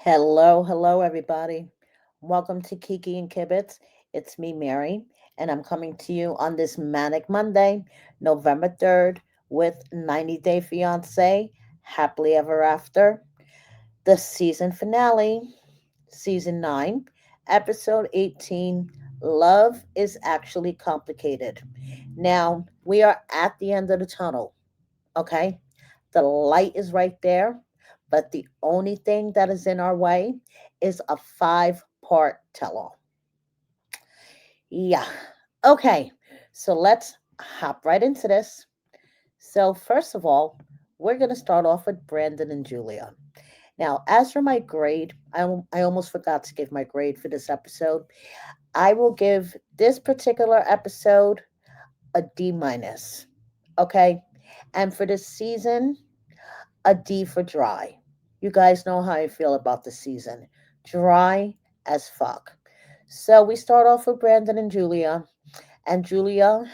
Hello, everybody. Welcome to Kiki and Kibitz. It's me, Mary, and I'm coming to you on this manic Monday, November 3rd, with 90 Day Fiancé, Happily Ever After, the season finale, season 9, episode 18. Love is actually complicated. Now, we are at the end of the tunnel, okay? The light is right there, but the only thing that is in our way is a five-part tell all. Yeah. Okay. So let's hop right into this. So, first of all, we're going to start off with Brandon and Julia. Now, as for my grade, I almost forgot to give my grade for this episode. I will give this particular episode a D minus. Okay. And for this season, a D for dry. You guys know how I feel about the season. Dry as fuck. So we start off with Brandon and Julia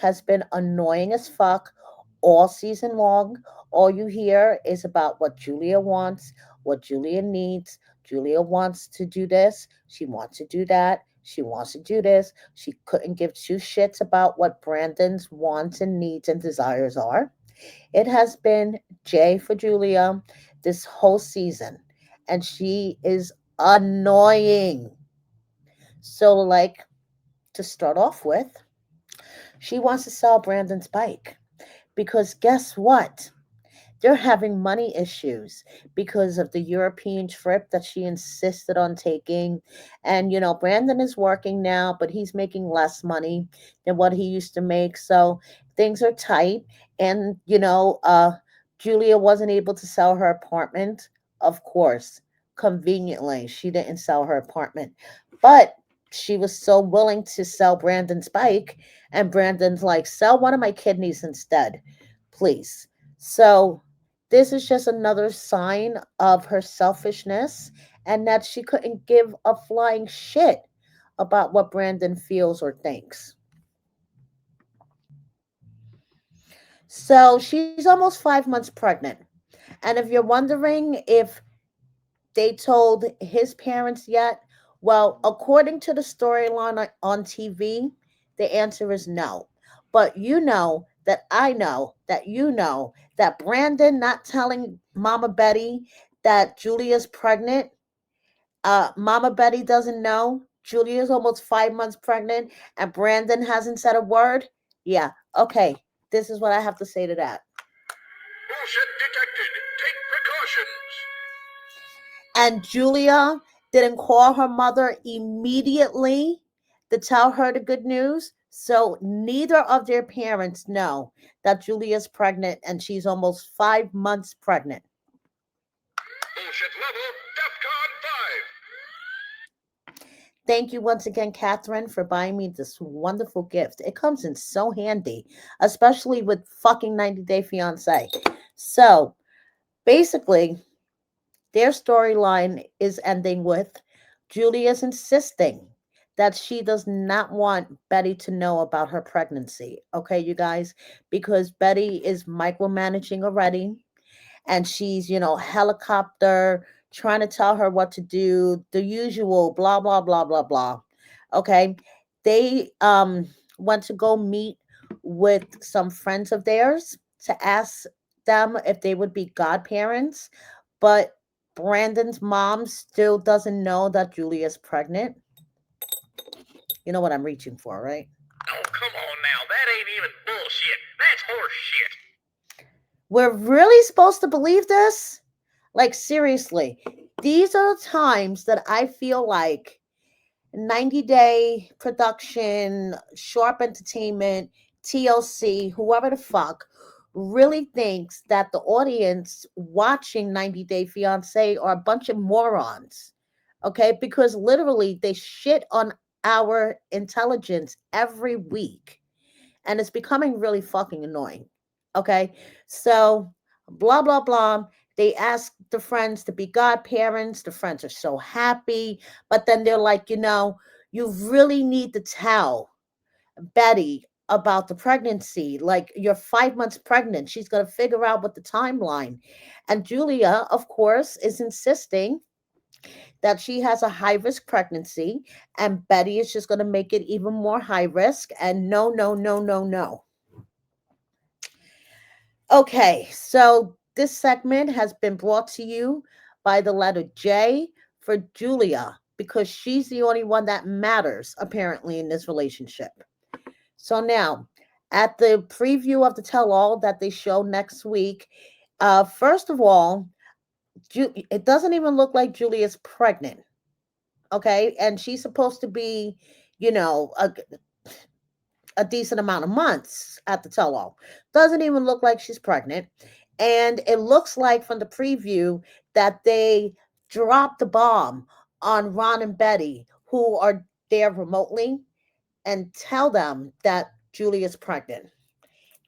has been annoying as fuck all season long. All you hear is about what Julia wants, what Julia needs. Julia wants to do this, she wants to do that, she wants to do this. She couldn't give two shits about what Brandon's wants and needs and desires are. It has been J for Julia this whole season, and she is annoying. So, like, to start off with, she wants to sell Brandon's bike because guess what? They're having money issues because of the European trip that she insisted on taking. And, Brandon is working now, but he's making less money than what he used to make. So things are tight. And, Julia wasn't able to sell her apartment. Of course, conveniently, she didn't sell her apartment. But she was so willing to sell Brandon's bike. And Brandon's like, sell one of my kidneys instead, please. So this is just another sign of her selfishness and that she couldn't give a flying shit about what Brandon feels or thinks. So she's almost 5 months pregnant. And if you're wondering if they told his parents yet, well, according to the storyline on TV, the answer is no. But you know that I know that you know that Brandon not telling Mama Betty that Julia's pregnant, Mama Betty doesn't know. Julia's almost 5 months pregnant and Brandon hasn't said a word. Yeah, okay. This is what I have to say to that. Bullshit detected. Take precautions. And Julia didn't call her mother immediately to tell her the good news. So neither of their parents know that Julia's pregnant and she's almost 5 months pregnant. Bullshit level DEFCON 5. Thank you once again, Catherine, for buying me this wonderful gift. It comes in so handy, especially with fucking 90 Day Fiancé. So basically, their storyline is ending with Julia's insisting that she does not want Betty to know about her pregnancy. Okay, you guys, because Betty is micromanaging already and she's, helicopter trying to tell her what to do, the usual blah blah blah blah blah. Okay. They went to go meet with some friends of theirs to ask them if they would be godparents, but Brandon's mom still doesn't know that Julia's pregnant. You know what I'm reaching for, right? Oh, come on now. That ain't even bullshit. That's horse shit. We're really supposed to believe this? Like, seriously, these are the times that I feel like 90 Day Production, Sharp Entertainment, TLC, whoever the fuck, really thinks that the audience watching 90 Day Fiancé are a bunch of morons. Okay? Because literally they shit on our intelligence every week. And it's becoming really fucking annoying. Okay? So, blah, blah, blah. They ask the friends to be godparents. The friends are so happy. But then they're like, you really need to tell Betty about the pregnancy. Like, you're 5 months pregnant. She's going to figure out what the timeline. And Julia, of course, is insisting that she has a high risk pregnancy, and Betty is just going to make it even more high risk. And no, no, no, no, no. Okay, so this segment has been brought to you by the letter J for Julia, because she's the only one that matters apparently in this relationship. So now, at the preview of the tell all that they show next week, first of all, it doesn't even look like Julia's pregnant. Okay, and she's supposed to be, you know, a decent amount of months at the tell all. Doesn't even look like she's pregnant. And it looks like from the preview that they dropped the bomb on Ron and Betty, who are there remotely, and tell them that Julia's pregnant.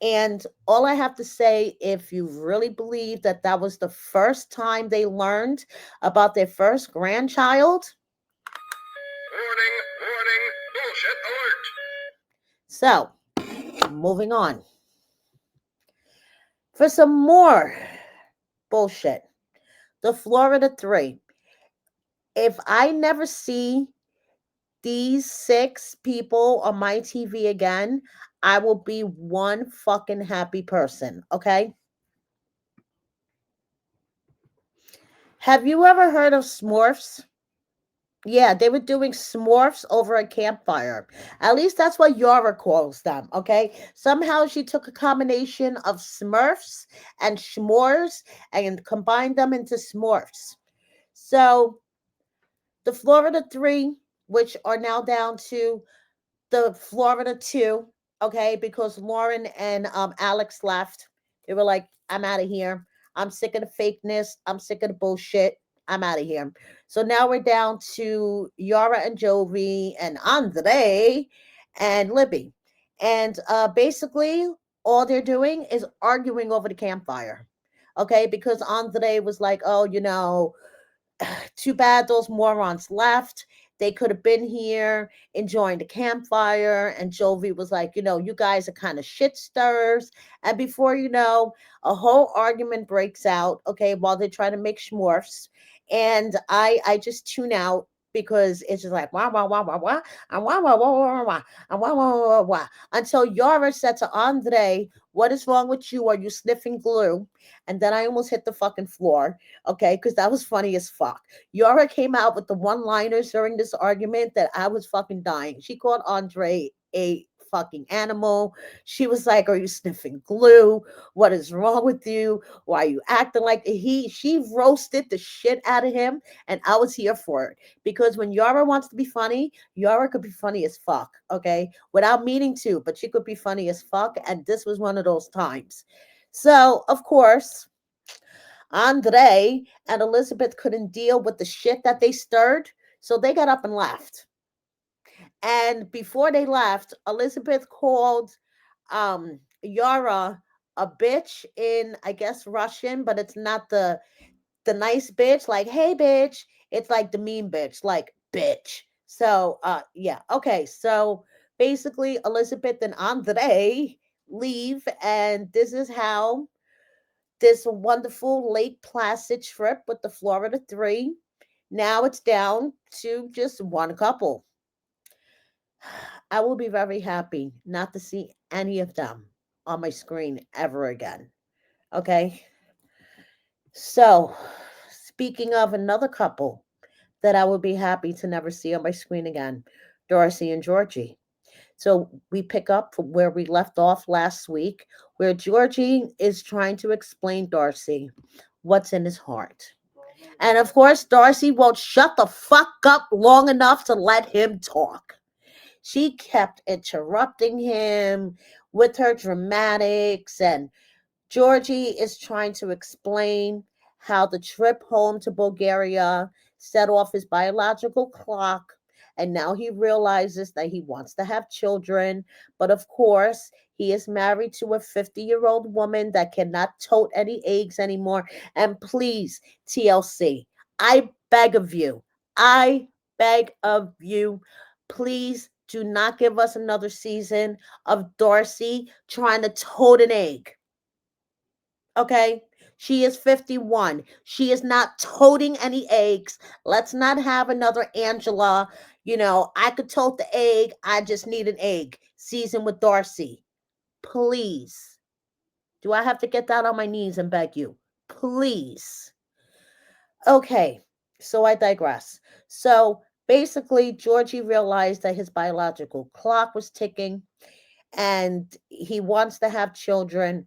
And all I have to say, if you really believe that that was the first time they learned about their first grandchild, Warning, warning, bullshit alert. so moving on. For some more bullshit, the Florida Three. If I never see these six people on my TV again, I will be one fucking happy person, okay? Have you ever heard of Smurfs? Yeah, they were doing Smurfs over a campfire. At least that's what Yara calls them, okay? Somehow she took a combination of Smurfs and Schmores and combined them into Smurfs. So the Florida Three, which are now down to the Florida Two, okay, because Lauren and Alex left. They were like, I'm out of here. I'm sick of the fakeness. I'm sick of the bullshit. I'm out of here. So now we're down to Yara and Jovi and Andre and Libby. And basically, all they're doing is arguing over the campfire. Okay, because Andre was like, oh, too bad those morons left. They could have been here enjoying the campfire. And Jovi was like, you guys are kind of shit stirrers. And before you know, a whole argument breaks out, okay, while they're trying to make schmorfs. And I just tune out because it's just like wah wah wah wah wah and wah wah wah wah wah and wah wah wah wah wah until Yara said to Andre, "What is wrong with you? Are you sniffing glue?" And then I almost hit the fucking floor, okay, because that was funny as fuck. Yara came out with the one-liners during this argument that I was fucking dying. She called Andre a fucking animal. She was like, "Are you sniffing glue? What is wrong with you? Why are you acting like he?" She roasted the shit out of him, and I was here for it because when Yara wants to be funny, Yara could be funny as fuck, okay, without meaning to, but she could be funny as fuck, and this was one of those times. So of course, Andre and Elizabeth couldn't deal with the shit that they stirred, so they got up and left. And before they left, Elizabeth called Yara a bitch in, I guess, Russian, but it's not the nice bitch, like, hey bitch. It's like the mean bitch, like bitch. So yeah, okay. So basically Elizabeth and Andre leave, and this is how this wonderful Lake Placid trip with the Florida Three. Now it's down to just one couple. I will be very happy not to see any of them on my screen ever again. Okay. So, speaking of another couple that I would be happy to never see on my screen again, Darcy and Georgie. So we pick up from where we left off last week, where Georgie is trying to explain Darcy what's in his heart. And of course, Darcy won't shut the fuck up long enough to let him talk. She kept interrupting him with her dramatics, and Georgie is trying to explain how the trip home to Bulgaria set off his biological clock. And now he realizes that he wants to have children. But of course, he is married to a 50-year-old woman that cannot tote any eggs anymore. And please, TLC, I beg of you, I beg of you, please do not give us another season of Darcy trying to tote an egg. Okay? She is 51. She is not toting any eggs. Let's not have another Angela. I could tote the egg. I just need an egg. Season with Darcy. Please. Do I have to get down on my knees and beg you? Please. Okay, so I digress. So basically, Georgie realized that his biological clock was ticking and he wants to have children,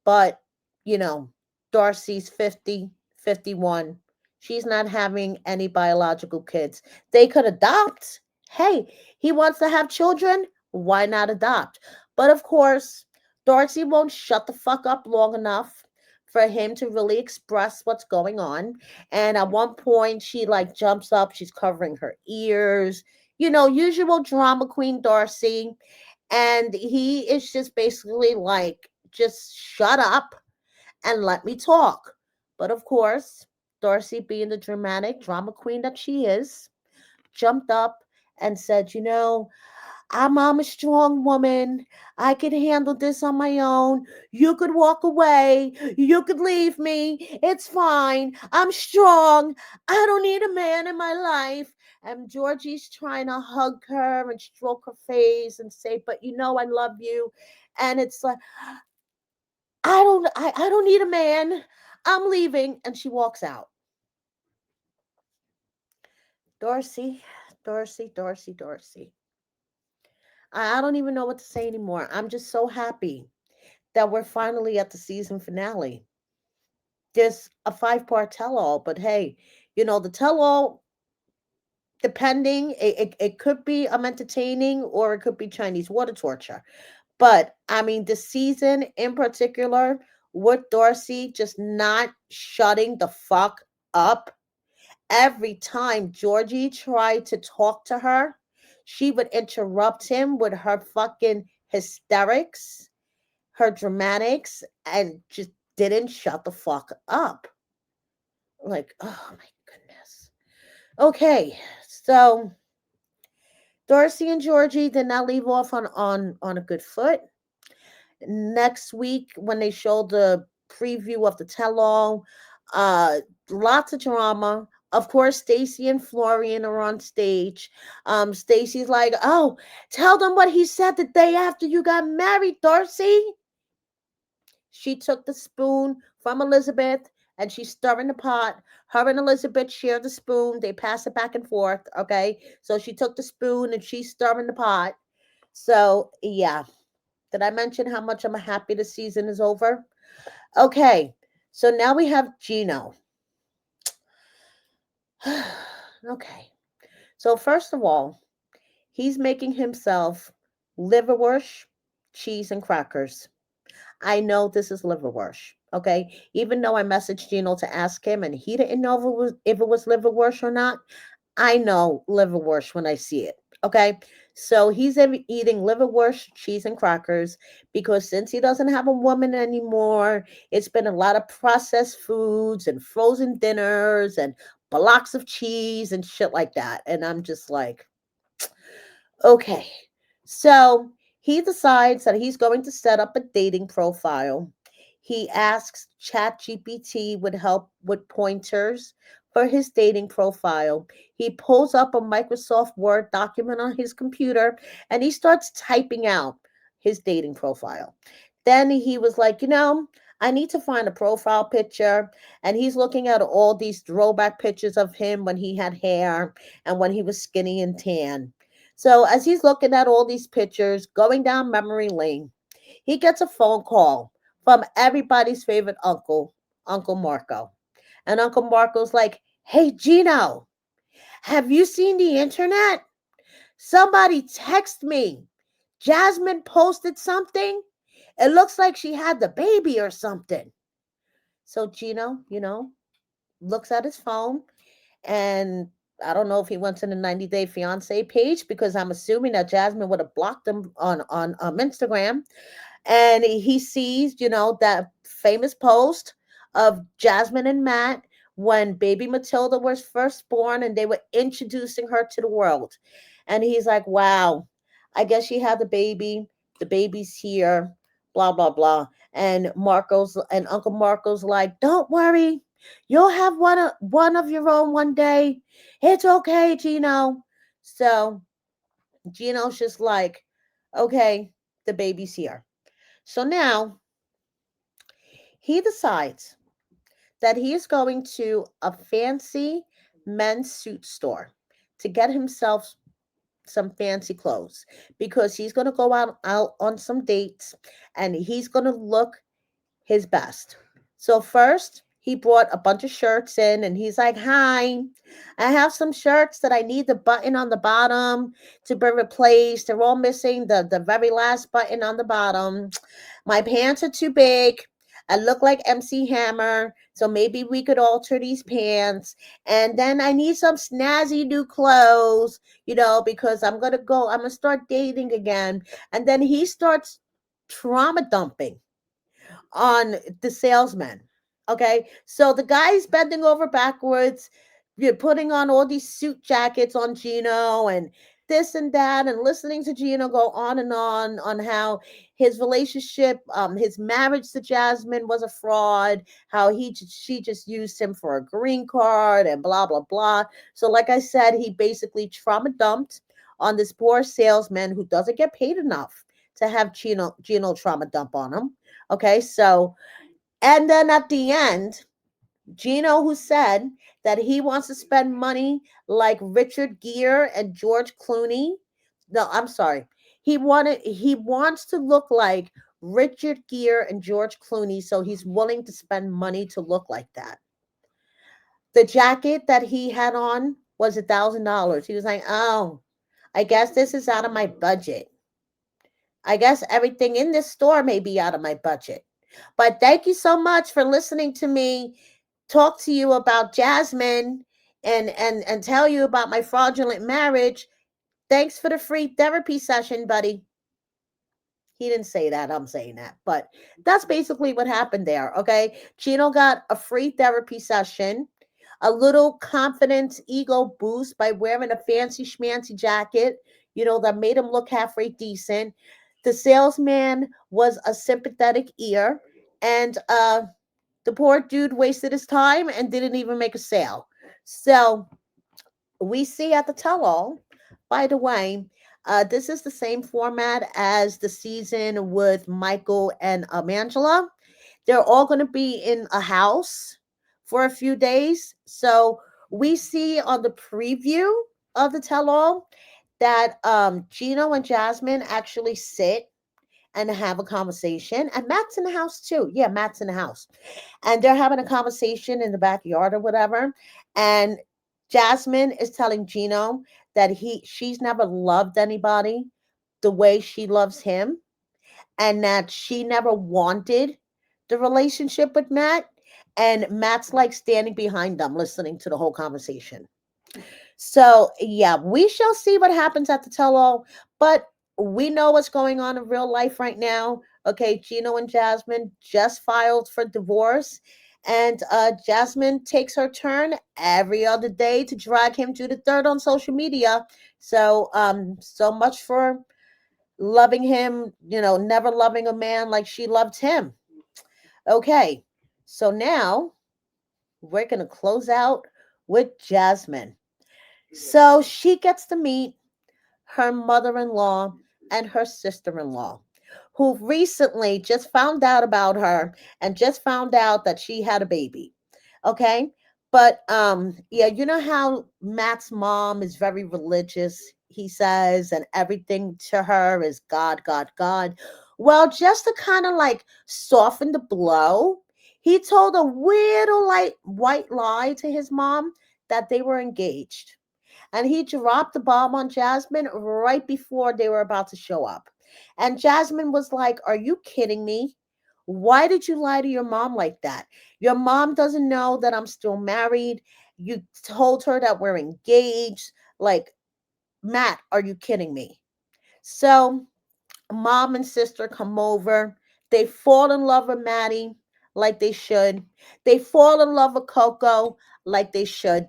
but you know, Darcy's 50, 51. She's not having any biological kids. They could adopt. Hey, he wants to have children. Why not adopt? But of course, Darcy won't shut the fuck up long enough for him to really express what's going on. And at one point, she like jumps up, she's covering her ears. Usual drama queen Darcy, and he is just basically like, just shut up and let me talk. But of course, Darcy, being the dramatic drama queen that she is, jumped up and said, I'm a strong woman. I could handle this on my own. You could walk away. You could leave me. It's fine. I'm strong. I don't need a man in my life. And Georgie's trying to hug her and stroke her face and say, but I love you. And it's like, I don't need a man. I'm leaving. And she walks out. Darcy, Darcy, Darcy, Darcy. I don't even know what to say anymore. I'm just so happy that we're finally at the season finale. There's a five-part tell-all, but hey, the tell-all, depending, it could be entertaining or it could be Chinese water torture. But I mean, the season in particular, with Darcy just not shutting the fuck up. Every time Georgie tried to talk to her, she would interrupt him with her fucking hysterics, her dramatics, and just didn't shut the fuck up. Like, oh my goodness. Okay, so Darcy and Georgie did not leave off on a good foot. Next week, when they showed the preview of the tell-all, uh, lots of drama. Of course, Stacy and Florian are on stage. Stacy's like, "Oh, tell them what he said the day after you got married, Darcy." She took the spoon from Elizabeth and she's stirring the pot. Her and Elizabeth share the spoon. They pass it back and forth. Okay. So she took the spoon and she's stirring the pot. So, yeah. Did I mention how much I'm happy the season is over? Okay. So now we have Gino. Okay. So, first of all, he's making himself liverwurst, cheese, and crackers. I know this is liverwurst. Okay, even though I messaged Gino to ask him, and he didn't know if it was liverwurst or not. I know liverwurst when I see it. Okay, so he's eating liverwurst, cheese, and crackers because since he doesn't have a woman anymore, it's been a lot of processed foods and frozen dinners and blocks of cheese and shit like that. And I'm just like, okay. So he decides that he's going to set up a dating profile. He asks ChatGPT would help with pointers for his dating profile. He pulls up a Microsoft Word document on his computer and he starts typing out his dating profile. Then he was like, I need to find a profile picture. And he's looking at all these throwback pictures of him when he had hair and when he was skinny and tan. So as he's looking at all these pictures, going down memory lane, he gets a phone call from everybody's favorite uncle, Uncle Marco. And Uncle Marco's like, "Hey, Gino, have you seen the internet? Somebody text me. Jasmine posted something. It looks like she had the baby or something." So Gino, looks at his phone and I don't know if he went to the 90-day fiance page because I'm assuming that Jasmine would have blocked him on Instagram. And he sees, that famous post of Jasmine and Matt when baby Matilda was first born and they were introducing her to the world. And he's like, wow, I guess she had the baby. The baby's here, blah, blah, blah. And Uncle Marco's like, "Don't worry, you'll have one of your own one day. It's okay, Gino." So Gino's just like, "Okay, the baby's here." So now he decides that he is going to a fancy men's suit store to get himself some fancy clothes because he's going to go out on some dates and he's going to look his best. So first, he brought a bunch of shirts in and he's like, "Hi, I have some shirts that I need the button on the bottom to be replaced. They're all missing the very last button on the bottom. My pants are too big. I look like MC Hammer, so maybe we could alter these pants. And then I need some snazzy new clothes, because I'm gonna start dating again." And then he starts trauma dumping on the salesman. Okay, so the guy's bending over backwards, you're putting on all these suit jackets on Gino and this and that, and listening to Gino go on how his relationship, his marriage to Jasmine was a fraud, how she just used him for a green card and blah blah blah. So, like I said, he basically trauma dumped on this poor salesman who doesn't get paid enough to have Gino trauma dump on him. Okay, so, and then at the end, Gino, who said that he wants to spend money like Richard Gere and George Clooney. No, I'm sorry. He wants to look like Richard Gere and George Clooney, so he's willing to spend money to look like that. The jacket that he had on was $1,000. He was like, "Oh, I guess this is out of my budget. I guess everything in this store may be out of my budget." But thank you so much for listening to me talk to you about Jasmine and tell you about my fraudulent marriage. Thanks for the free therapy session, buddy. He didn't say that. I'm saying that. But that's basically what happened there. Okay. Chino got a free therapy session, a little confidence ego boost by wearing a fancy schmancy jacket, that made him look halfway decent. The salesman was a sympathetic ear. And the poor dude wasted his time and didn't even make a sale. So we see at the tell all, by the way, this is the same format as the season with Michael and Angela. They're all going to be in a house for a few days. So we see on the preview of the tell all that Gino and Jasmine actually sit and have a conversation. And Matt's in the house too. Yeah, Matt's in the house. And they're having a conversation in the backyard or whatever. And Jasmine is telling Gino that she's never loved anybody the way she loves him, and that she never wanted the relationship with Matt. And Matt's like standing behind them listening to the whole conversation. So, yeah, we shall see what happens at the tell all, but we know what's going on in real life right now. Okay, Gino and Jasmine just filed for divorce, and Jasmine takes her turn every other day to drag him to the dirt on social media. So, so much for loving him, never loving a man like she loved him. Okay, so now we're going to close out with Jasmine. So she gets to meet her mother in law and her sister in law, who recently just found out about her and just found out that she had a baby. Okay. But yeah, you know how Matt's mom is very religious, he says, and everything to her is God, God, God. Well, just to kind of like soften the blow, he told a little like white lie to his mom that they were engaged, and he dropped the bomb on Jasmine right before they were about to show up. And Jasmine was like, "Are you kidding me? Why did you lie to your mom like that? Your mom doesn't know that I'm still married. You told her that we're engaged. Like, Matt, are you kidding me?" So, mom and sister come over. They fall in love with Maddie like they should. They fall in love with Coco like they should.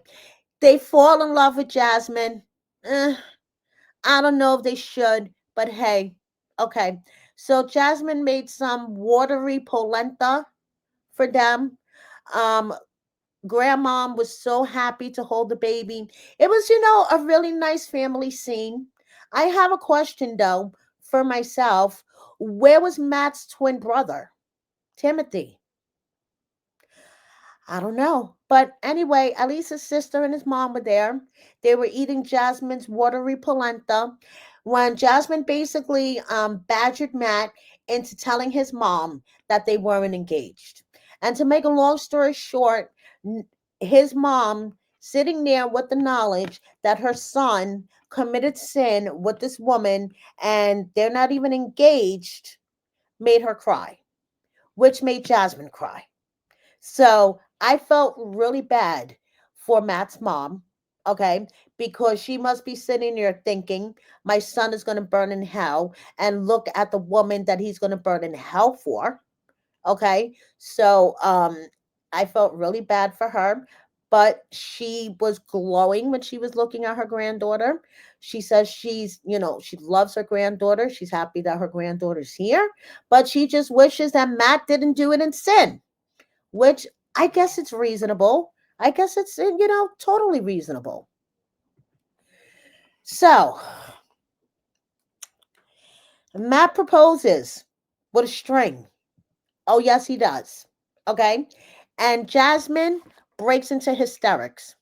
They fall in love with Jasmine. Eh, I don't know if they should, but hey, okay. So Jasmine made some watery polenta for them. Um, Grandmom was so happy to hold the baby. It was, a really nice family scene. I have a question though for myself. Where was Matt's twin brother, Timothy? I don't know. But anyway, at least his sister and his mom were there. They were eating Jasmine's watery polenta when Jasmine basically badgered Matt into telling his mom that they weren't engaged. And to make a long story short, his mom, sitting there with the knowledge that her son committed sin with this woman and they're not even engaged, made her cry, which made Jasmine cry. So I felt really bad for Matt's mom, okay, because she must be sitting there thinking, my son is going to burn in hell, and look at the woman that he's going to burn in hell for, okay. So I felt really bad for her, but she was glowing when she was looking at her granddaughter. She says she loves her granddaughter. She's happy that her granddaughter's here, but she just wishes that Matt didn't do it in sin, which I guess it's reasonable. I guess it's, totally reasonable. So, Matt proposes with a string. Oh, yes, he does. Okay. And Jasmine breaks into hysterics.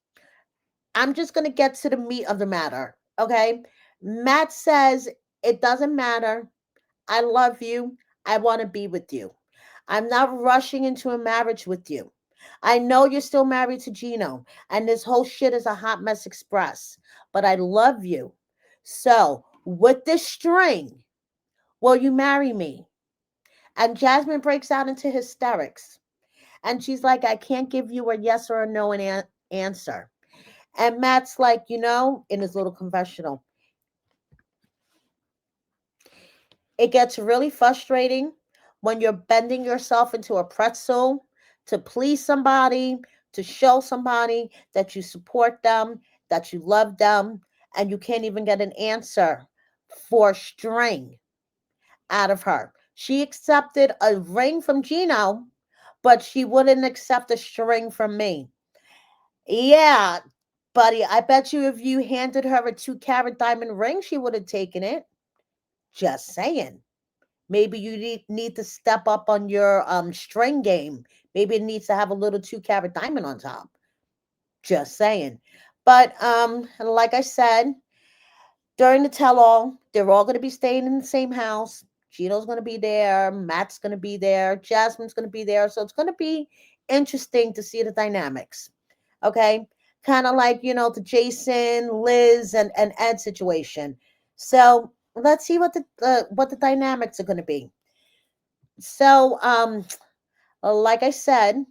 I'm just going to get to the meat of the matter. Okay. Matt says, it doesn't matter. I love you. I want to be with you. I'm not rushing into a marriage with you. I know you're still married to Gino, and this whole shit is a hot mess express, but I love you. So, with this string, will you marry me? And Jasmine breaks out into hysterics. And she's like, I can't give you a yes or a no answer. And Matt's like, in his little confessional, it gets really frustrating when you're bending yourself into a pretzel to please somebody, to show somebody that you support them, that you love them, and you can't even get an answer for string out of her. She accepted a ring from Gino, but she wouldn't accept a string from me. Yeah, buddy, I bet you if you handed her a 2 carat diamond ring, she would have taken it. Just saying. Maybe you need to step up on your string game. Maybe it needs to have a little 2 carat diamond on top. Just saying. But like I said, during the tell all, they're all gonna be staying in the same house. Gino's gonna be there, Matt's gonna be there, Jasmine's gonna be there. So it's gonna be interesting to see the dynamics. Okay. Kind of like, the Jason, Liz, and Ed situation. So let's see what the dynamics are gonna be. So, like I said,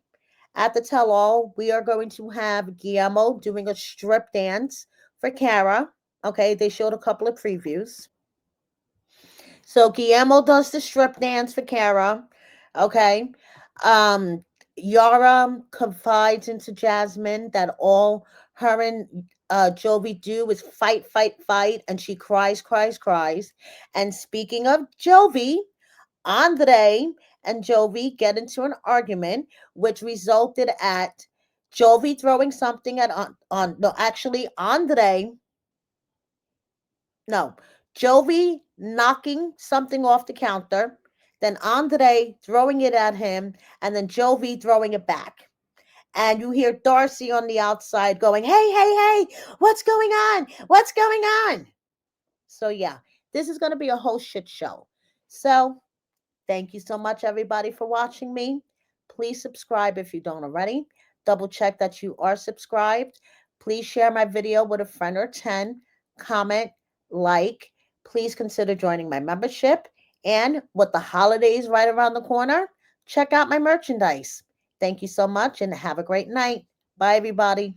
at the tell all, we are going to have Guillermo doing a strip dance for Kara. Okay, they showed a couple of previews. So Guillermo does the strip dance for Kara. Okay. Um, Yara confides into Jasmine that all her and Jovi do is fight, fight, fight, and she cries, cries, cries. And speaking of Jovi, Andre and Jovi get into an argument, which resulted at Jovi throwing something at on no, actually Andre, no, Jovi knocking something off the counter, then Andre throwing it at him, and then Jovi throwing it back. And you hear Darcy on the outside going, "Hey, hey, hey, what's going on? What's going on?" So yeah, this is going to be a whole shit show. So thank you so much, everybody, for watching me. Please subscribe if you don't already. Double check that you are subscribed. Please share my video with a friend or 10. Comment, like. Please consider joining my membership. And with the holidays right around the corner, check out my merchandise. Thank you so much and have a great night. Bye, everybody.